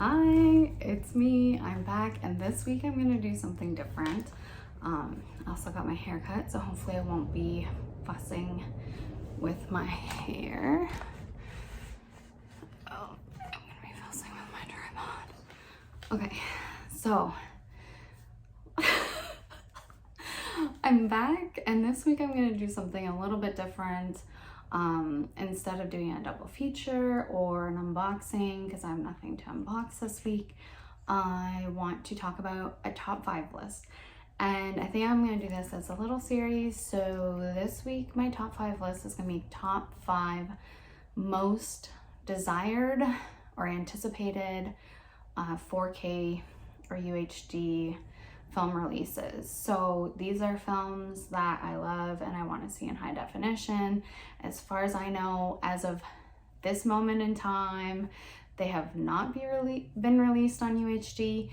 Hi, it's me. I'm back, and this week I'm gonna do something different. I also got my hair cut, so hopefully I won't be fussing with my hair. Oh, I'm gonna be fussing with my tripod. Okay, so I'm back, and this week I'm gonna do something a little bit different. Instead of doing a double feature or an unboxing, because I have nothing to unbox this week, I want to talk about a top 5 list. And I think I'm going to do this as a little series. So this week, my top 5 list is going to be top 5 most desired or anticipated 4K or UHD film releases. So these are films that I love and I want to see in high definition. As far as I know, as of this moment in time, they have not been released on UHD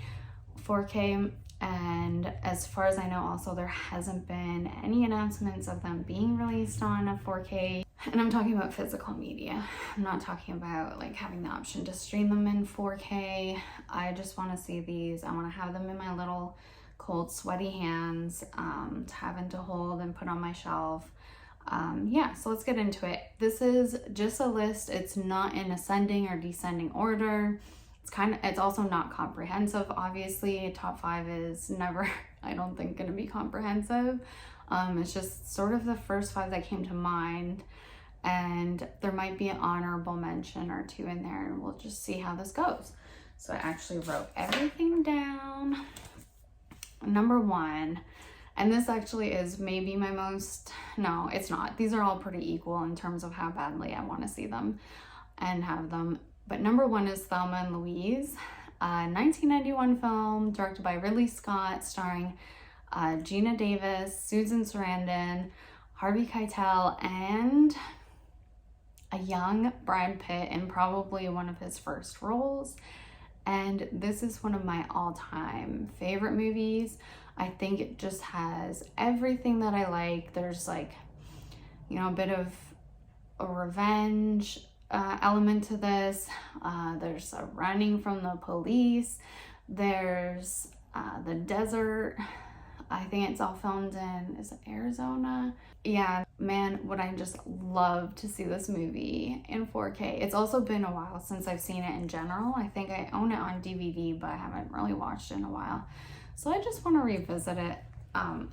4K. And as far as I know, also there hasn't been any announcements of them being released on a 4K. And I'm talking about physical media. I'm not talking about like having the option to stream them in 4K. I just want to see these. I want to have them in my little cold, sweaty hands to have and to hold and put on my shelf. Yeah, so let's get into it. This is just a list. It's not in ascending or descending order. It's also not comprehensive. Obviously, top 5 is never, I don't think, going to be comprehensive. It's just sort of the first 5 that came to mind, and there might be an honorable mention or 2 in there, and we'll just see how this goes. So I actually wrote everything down. Number 1, and this actually is maybe my most, no, it's not. These are all pretty equal in terms of how badly I want to see them and have them. But number 1 is Thelma Louise, a 1991 film directed by Ridley Scott, starring Gina Davis, Susan Sarandon, Harvey Keitel, and a young Brad Pitt in probably one of his first roles. And this is one of my all-time favorite movies. I think it just has everything that I like. There's like, you know, a bit of a revenge element to this. There's a running from the police. There's the desert. I think it's all filmed in, is it Arizona? Yeah, man, would I just love to see this movie in 4K. It's also been a while since I've seen it in general. I think I own it on DVD, but I haven't really watched it in a while. So I just want to revisit it.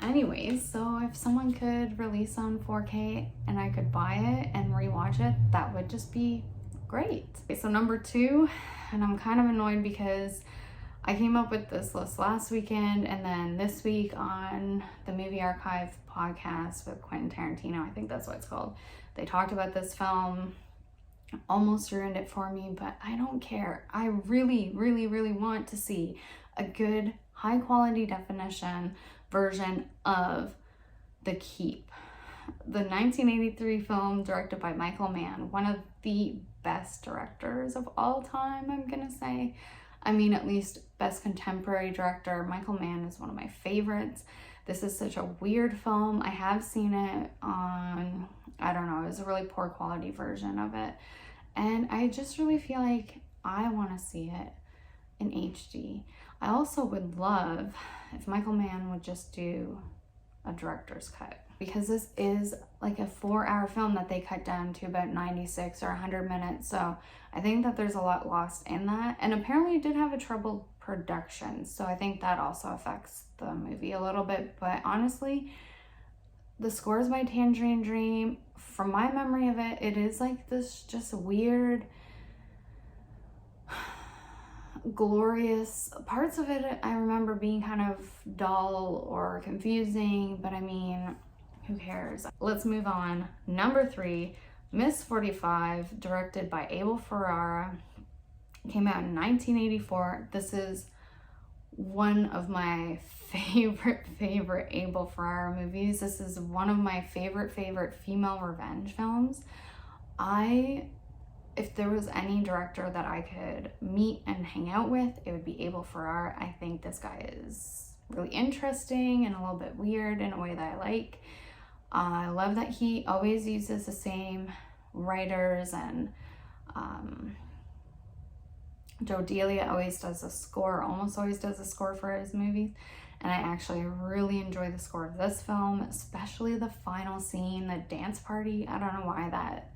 Anyways, so if someone could release on 4K and I could buy it and rewatch it, that would just be great. Okay, so number 2, and I'm kind of annoyed because I came up with this list last weekend, and then this week on the Movie Archive podcast with Quentin Tarantino, I think that's what it's called, they talked about this film, almost ruined it for me, but I don't care. I really, really, really want to see a good, high quality definition version of The Keep, the 1983 film directed by Michael Mann, one of the best directors of all time, I'm gonna say. I mean, at least best contemporary director. Michael Mann is one of my favorites. This is such a weird film. I have seen it on, I don't know, it was a really poor quality version of it. And I just really feel like I want to see it in HD. I also would love if Michael Mann would just do a director's cut, because this is like a 4-hour film that they cut down to about 96 or 100 minutes. So I think that there's a lot lost in that. And apparently it did have a troubled production. So I think that also affects the movie a little bit. But honestly, the score is by Tangerine Dream. From my memory of it, it is like this just weird, glorious parts of it. I remember being kind of dull or confusing, but I mean, who cares? Let's move on. Number 3, Miss 45, directed by Abel Ferrara, came out in 1984. This is one of my favorite Abel Ferrara movies. This is one of my favorite female revenge films. If there was any director that I could meet and hang out with, it would be Abel Ferrara. I think this guy is really interesting and a little bit weird in a way that I like. I love that he always uses the same writers and Joe Delia always does a score, almost always does a score for his movies. And I actually really enjoy the score of this film, especially the final scene, the dance party. I don't know why that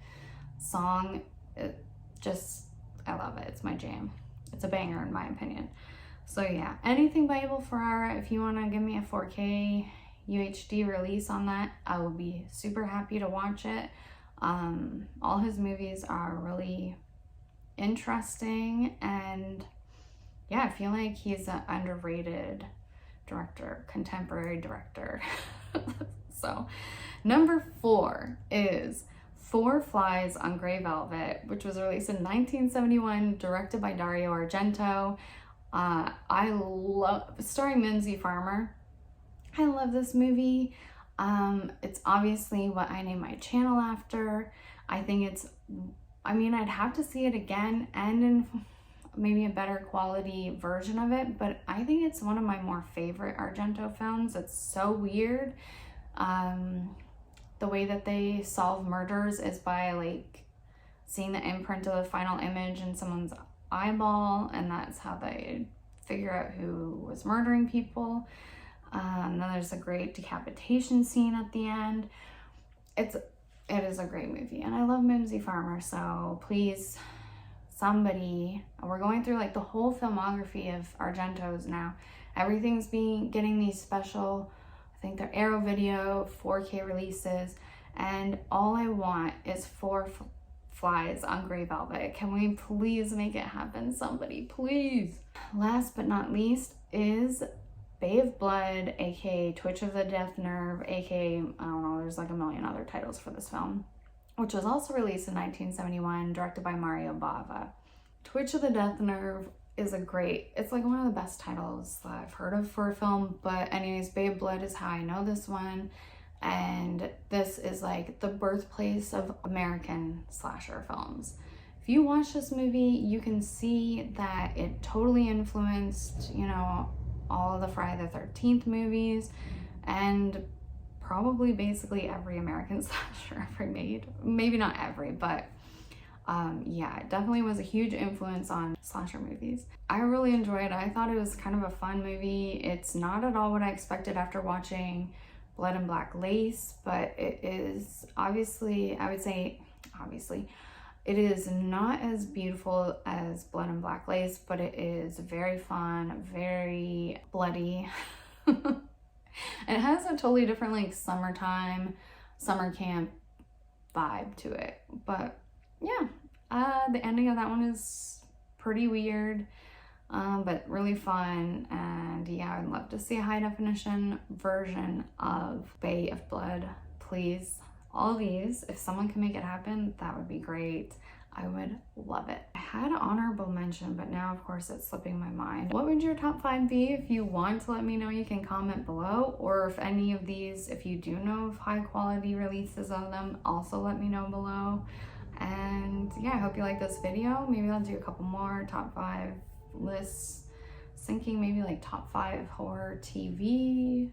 song, I love it. It's my jam. It's a banger in my opinion. So yeah, anything by Abel Ferrara, if you want to give me a 4K UHD release on that, I will be super happy to watch it. All his movies are really interesting, and yeah, I feel like he's an underrated director, contemporary director. So number 4 is Four Flies on Grey Velvet, which was released in 1971, directed by Dario Argento. I love, starring Mimsy Farmer. I love this movie. It's obviously what I named my channel after. I think I'd have to see it again and in maybe a better quality version of it, but I think it's one of my more favorite Argento films. It's so weird. The way that they solve murders is by like seeing the imprint of the final image in someone's eyeball, and that's how they figure out who was murdering people. Then there's a great decapitation scene at the end. It is a great movie, and I love Mimsy Farmer, so please, somebody, we're going through like the whole filmography of Argento's now. Everything's getting these special, I think they're Arrow Video 4K releases, and all I want is Four Flies on Grey Velvet. Can we please make it happen, somebody, please? Last but not least is Bay of Blood, aka Twitch of the Death Nerve, aka, I don't know, there's like a million other titles for this film, which was also released in 1971, directed by Mario Bava. Twitch of the Death Nerve is it's like one of the best titles that I've heard of for a film, but anyways, Bay of Blood is how I know this one, and this is like the birthplace of American slasher films. If you watch this movie, you can see that it totally influenced, all of the Friday the 13th movies, and probably basically every American slasher ever made. Maybe not every, but yeah, it definitely was a huge influence on slasher movies. I really enjoyed it. I thought it was kind of a fun movie. It's not at all what I expected after watching Blood and Black Lace, but it is obviously, it is not as beautiful as Blood and Black Lace, but it is very fun, very bloody. It has a totally different like summer camp vibe to it. But yeah, the ending of that one is pretty weird, but really fun. And yeah, I'd love to see a high definition version of Bay of Blood, please. All of these, if someone can make it happen, that would be great. I would love it. I had an honorable mention, but now of course it's slipping my mind. What would your top 5 be? If you want to let me know, you can comment below, or if any of these, if you do know of high quality releases of them, also let me know below. And yeah, I hope you like this video. Maybe I'll do a couple more top 5 lists, thinking maybe like top 5 horror TV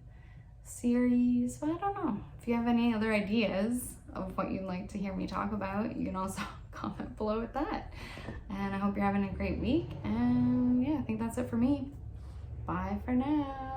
series, but I don't know. If you have any other ideas of what you'd like to hear me talk about, you can also comment below with that. And I hope you're having a great week, and yeah, I think that's it for me. Bye for now.